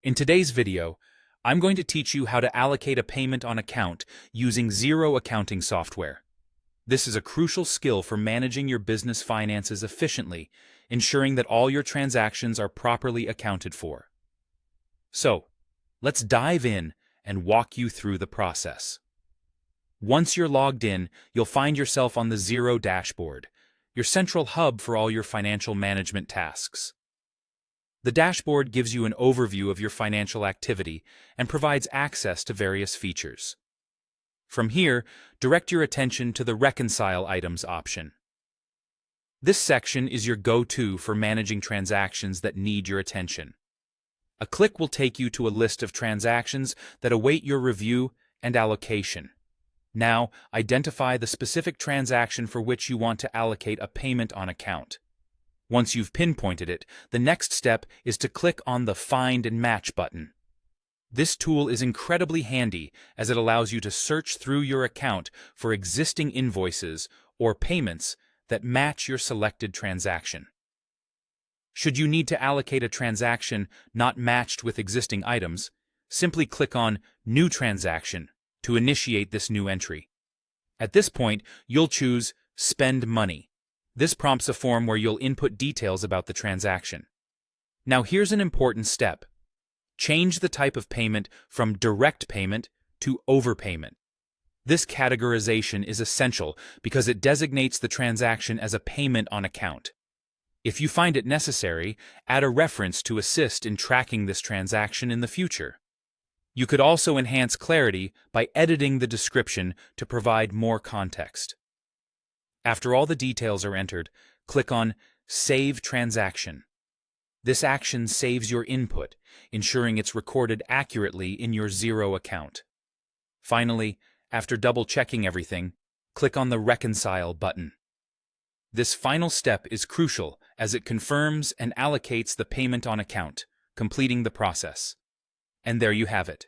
In today's video, I'm going to teach you how to allocate a payment on account using Xero accounting software. This is a crucial skill for managing your business finances efficiently, ensuring that all your transactions are properly accounted for. So, let's dive in and walk you through the process. Once you're logged in, you'll find yourself on the Xero dashboard, your central hub for all your financial management tasks. The dashboard gives you an overview of your financial activity and provides access to various features. From here, direct your attention to the Reconcile Items option. This section is your go-to for managing transactions that need your attention. A click will take you to a list of transactions that await your review and allocation. Now, identify the specific transaction for which you want to allocate a payment on account. Once you've pinpointed it, the next step is to click on the Find and Match button. This tool is incredibly handy as it allows you to search through your account for existing invoices or payments that match your selected transaction. Should you need to allocate a transaction not matched with existing items, simply click on New Transaction to initiate this new entry. At this point, you'll choose Spend Money. This prompts a form where you'll input details about the transaction. Now here's an important step. Change the type of payment from direct payment to overpayment. This categorization is essential because it designates the transaction as a payment on account. If you find it necessary, add a reference to assist in tracking this transaction in the future. You could also enhance clarity by editing the description to provide more context. After all the details are entered, click on Save Transaction. This action saves your input, ensuring it's recorded accurately in your Xero account. Finally, after double-checking everything, click on the Reconcile button. This final step is crucial as it confirms and allocates the payment on account, completing the process. And there you have it.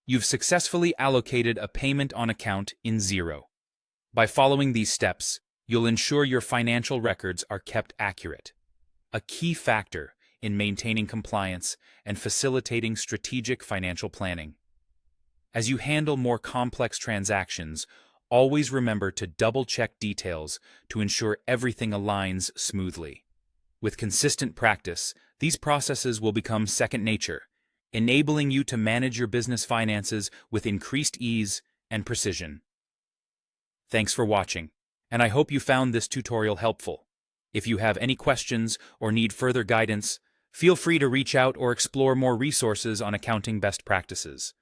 You've successfully allocated a payment on account in Xero. By following these steps, you'll ensure your financial records are kept accurate, a key factor in maintaining compliance and facilitating strategic financial planning. As you handle more complex transactions, always remember to double-check details to ensure everything aligns smoothly. With consistent practice, these processes will become second nature, enabling you to manage your business finances with increased ease and precision. Thanks for watching, and I hope you found this tutorial helpful. If you have any questions or need further guidance, feel free to reach out or explore more resources on accounting best practices.